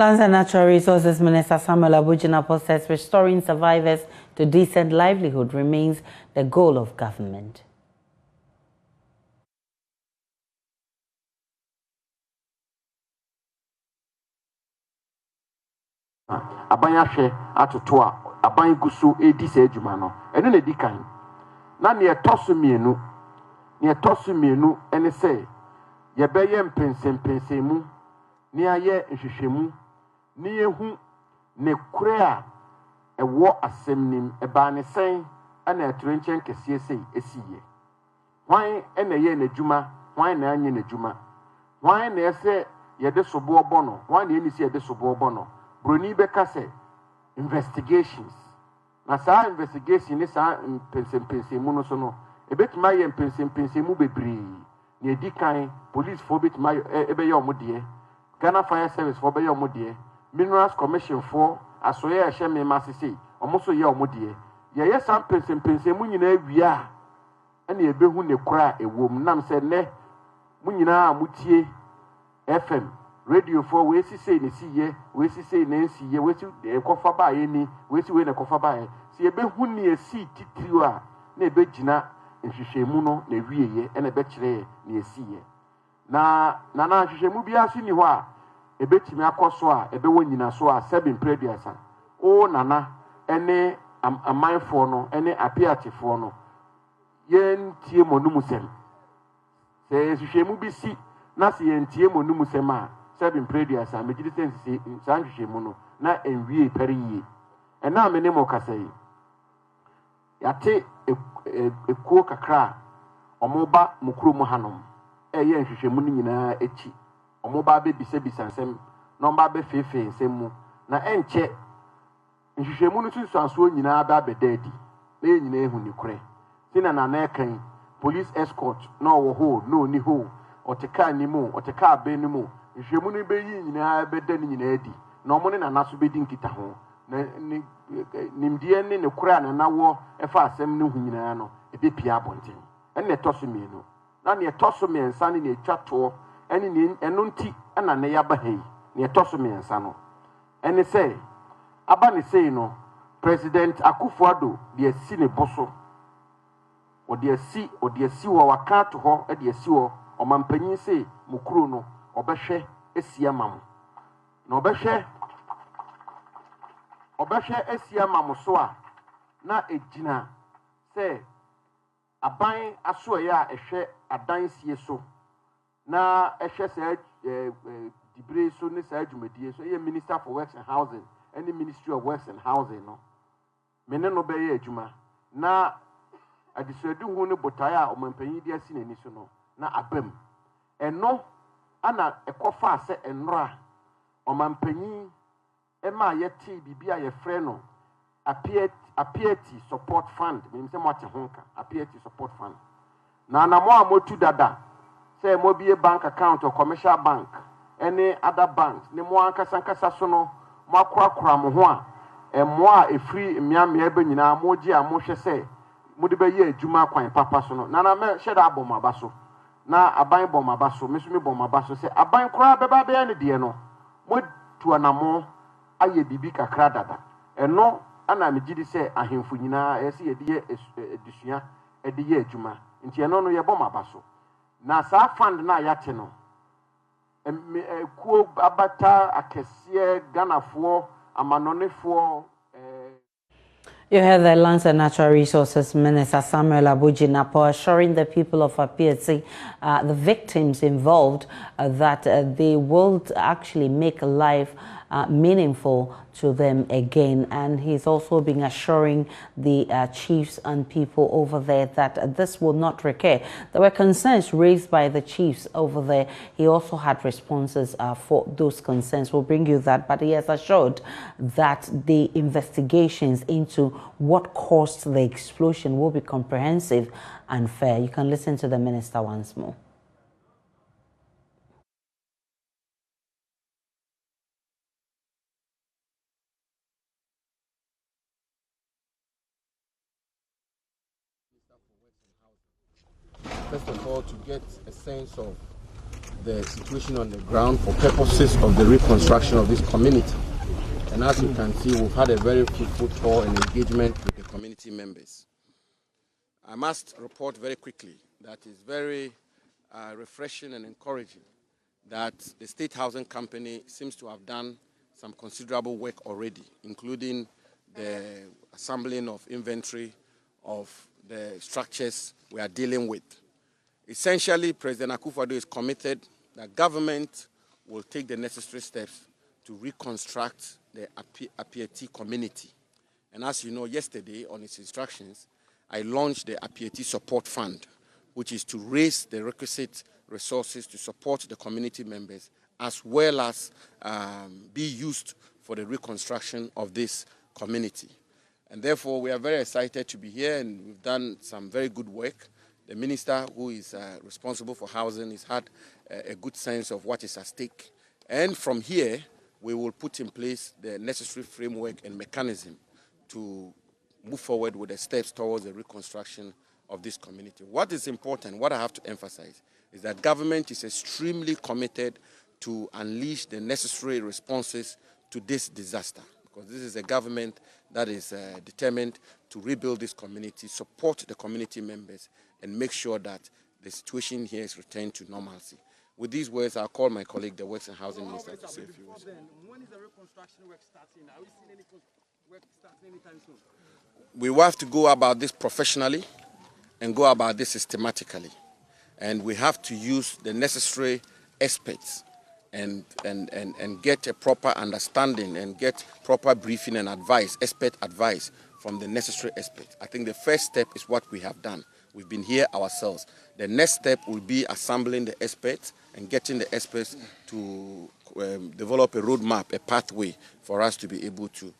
Lands and Natural Resources Minister Samuel Abujinapo says restoring survivors to decent livelihood remains the goal of government. Abanyahwe atoto a aban guso edi se adwuma no eno na di kan na ne etoso mienu ene se ye beye mpensempensemu ne aye nhwehwemu ne yehu ne kure a ewo asemnim eba ne sen ana aturenchen kese sei esiye hwan ena ye n'adwuma hwan na anye n'adwuma hwan na ese ye de sobo obo no hwan na enisi ye de sobo obo no broni beka se investigations na sa investigation ni sa mpensempensemu no so no ebetima ye mpensempensemu bebre ne edi kan police for betima ebe ye omode Ghana Fire Service for be ye omode Minerals Commission for asoye ehye me masese omoso ye omode ye sa mpensempensemu nyina awia ene ebehu ne kura ewom nam se ne mu nyina mutie FM radio for we si say ne siye we si say ne siye we si kofa ba ye ni we si we ne kofa ba ye si ebehu ne esi titiriu a na ebegina nhwehwemu no na wieye ene be kire ne esiye na nhwehwemu bia so ni ho a ebetimi akoso a ebewo nyina so a 7 prediasa o nana ene amanfo no ene apiatefo no yen tie monum sem se nhwehwemu bi si na se yen tie monum sem a 7 prediasa megidi sense sanhwehwemu no na enwie periye ena amene mo kasai yate ekuo kakra omoba mukuru mu hanom eye nhwehwemu ni nyina echi omoba be bisa nsem na omba be fefe nsem mu na enche nhwehwemu no sunsuanso nyina ba bedadi na nyina ehu ni kure sina na kan police escort na wo ho no ni ho oteka ni mu oteka be ni mu nhwehwemu no be yi nyina bedani nyina adi na omo ne na naso be di nkita ho na nimdie ne kure na nawo efa asem ne hu nyina no ebe pia abonten enne toso mienu na ne toso miensa ne ne twato ene ne eno nti na ne yaba hei ne toso miensa no ene sei aba ne sei no President Akufo-Addo de asi ne boso odi asi wo waka to ho de asi wo omampanyin sei mukuru no obehwe esia mam na obehwe esia mam so a na ejina sei aban asoye a ehwe adan sie so na ehwe se dibre so ne sa adwumadie so ye Minister for Works and Housing and the Ministry of Works and Housing no mene no be ye adwuma na adisadu hu ne botaya omampanyi dia si nani so no na abam eno ana ekofa ase enra omampanyi ema yeti bibia ye frɛ no APEATSE Support Fund me se mo te honka APEATSE Support Fund na mo amotu dada say mo bie bank account or commercial bank any other banks ne mo ankasa so no mo akora mo ho a mo a efri miamia be nyina mo gi a mo hwe say mo de be ye adwuma kwan papa so no na me sheda abom abaso na aban bom abaso me so me bom abaso say aban kora beba be ne de no mo tuanamo aye bibi kakra dada eno ana me gidi say ahemfo nyina ese ye de edusua e de ye adwuma nti eno no ye bom abaso na sa fund na yate no kuo abata akese Ghanafoɔ amanonefoɔ. You heard the Lands and Natural Resources Minister Samuel Abujinapo assuring the people of APEATSE, the victims involved, that they will actually make life meaningful to them again. And he's also been assuring the chiefs and people over there that this will not recur. There were concerns raised by the chiefs over there. He also had responses for those concerns. We'll bring you that. But he has assured that the investigations into what caused the explosion will be comprehensive and fair. You can listen to the minister once more. First of all, to get a sense of the situation on the ground for purposes of the reconstruction of this community. And as you can see, we've had a very fruitful tour and engagement with the community members. I must report very quickly that it's very refreshing and encouraging that the State Housing Company seems to have done some considerable work already, including the assembling of inventory of the structures we are dealing with. Essentially, President Akufo-Addo is committed that government will take the necessary steps to reconstruct the APEATSE community. And as you know, yesterday, on its instructions, I launched the APEATSE Support Fund, which is to raise the requisite resources to support the community members, as well as be used for the reconstruction of this community. And therefore, we are very excited to be here, and we've done some very good work. The minister who is responsible for housing has had a good sense of what is at stake. And from here, we will put in place the necessary framework and mechanism to move forward with the steps towards the reconstruction of this community. What is important, what I have to emphasize, is that government is extremely committed to unleash the necessary responses to this disaster, because this is a government that is determined to rebuild this community, support the community members, and make sure that the situation here is returned to normalcy. With these words, I'll call my colleague, the Works and Housing Minister, to say a few words. When is the reconstruction work starting? Are we seeing any work starting anytime soon? We will have to go about this professionally and go about this systematically. And we have to use the necessary experts and get a proper understanding and get proper briefing and advice, expert advice from the necessary experts. I think the first step is what we have done. We've been here ourselves. The next step will be assembling the experts and getting the experts to develop a roadmap, a pathway for us to be able to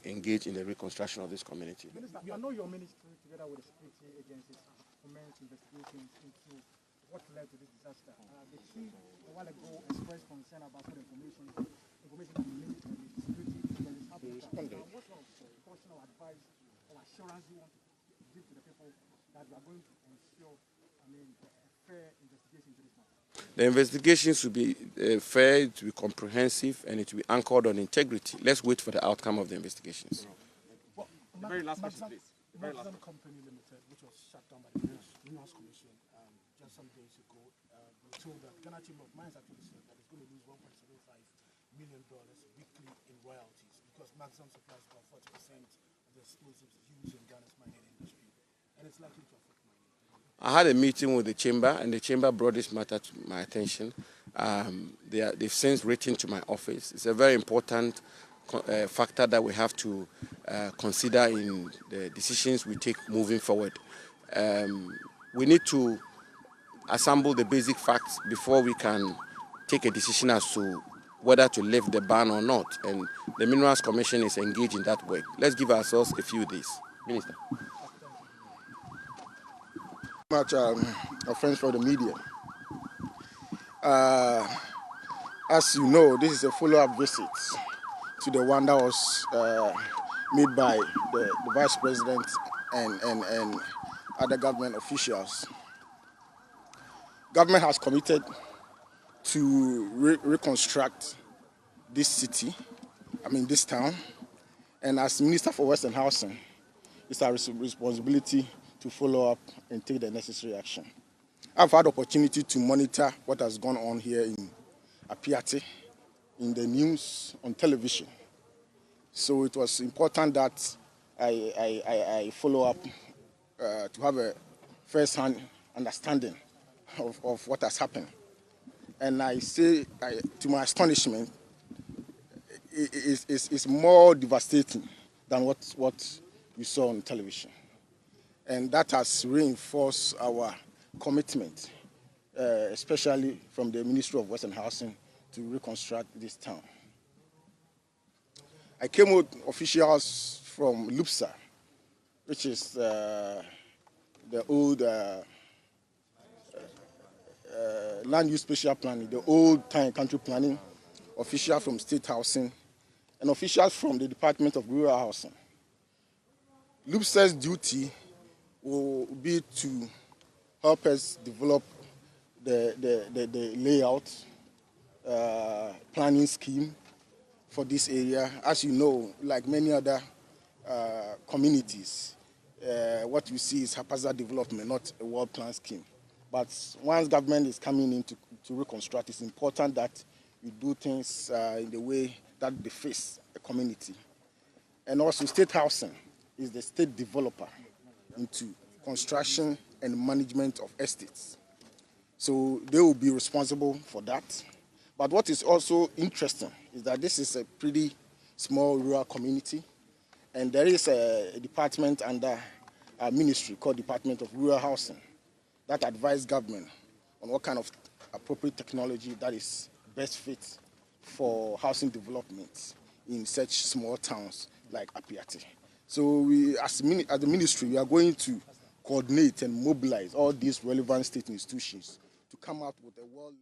engage in the reconstruction of this community. Minister, I know your ministry, together with the security agencies, commenced investigations into what led to this disaster. The chief, a while ago, expressed concern about some information from the security agencies have responded. What sort of portion of advice or assurance you want to give to the people that we are going to ensure, a fair investigation into this matter? The investigations will be fair, it will be comprehensive, and it will be anchored on integrity. Let's wait for the outcome of the investigations. Well, the very last question, please. Maxim Company Limited, which was shut down by the News Commission just some days ago, we told that Ghana Chamber of Mines actually said that it's going to lose $1.75 million weekly in royalties because Maxim supplies about 40% of the explosives used in Ghana's mining industry, and it's likely to affect mining. I had a meeting with the chamber, and the chamber brought this matter to my attention. They've since written to my office. It's a very important factor that we have to consider in the decisions we take moving forward. We need to assemble the basic facts before we can take a decision as to whether to lift the ban or not. And the Minerals Commission is engaged in that work. Let's give ourselves a few days. Minister. Much friends for the media. As you know, this is a follow-up visit to the one that was made by the Vice President and other government officials. Government has committed to reconstruct this city, this town, and as Minister for Western Housing, it's our responsibility to follow up and take the necessary action. I've had opportunity to monitor what has gone on here in APEATSE, in the news, on television. So it was important that I follow up to have a first-hand understanding of what has happened. And I say, to my astonishment, it's more devastating than what you saw on television. And that has reinforced our commitment, especially from the Ministry of Western Housing, to reconstruct this town. I came with officials from LUPSA, which is the old land use spatial planning, the old town and country planning, officials from State Housing, and officials from the Department of Rural Housing. LUPSA's duty will be to help us develop the layout, planning scheme for this area. As you know, like many other communities, what you see is haphazard development, not a well planned scheme. But once government is coming in to reconstruct, it's important that you do things in the way that they face the community. And also, state housing is the state developer into construction and management of estates. So they will be responsible for that. But what is also interesting is that this is a pretty small rural community, and there is a department under our ministry called Department of Rural Housing that advise government on what kind of appropriate technology that is best fit for housing development in such small towns like APEATSE. So we, as the ministry, we are going to coordinate and mobilize all these relevant state institutions to come out with a world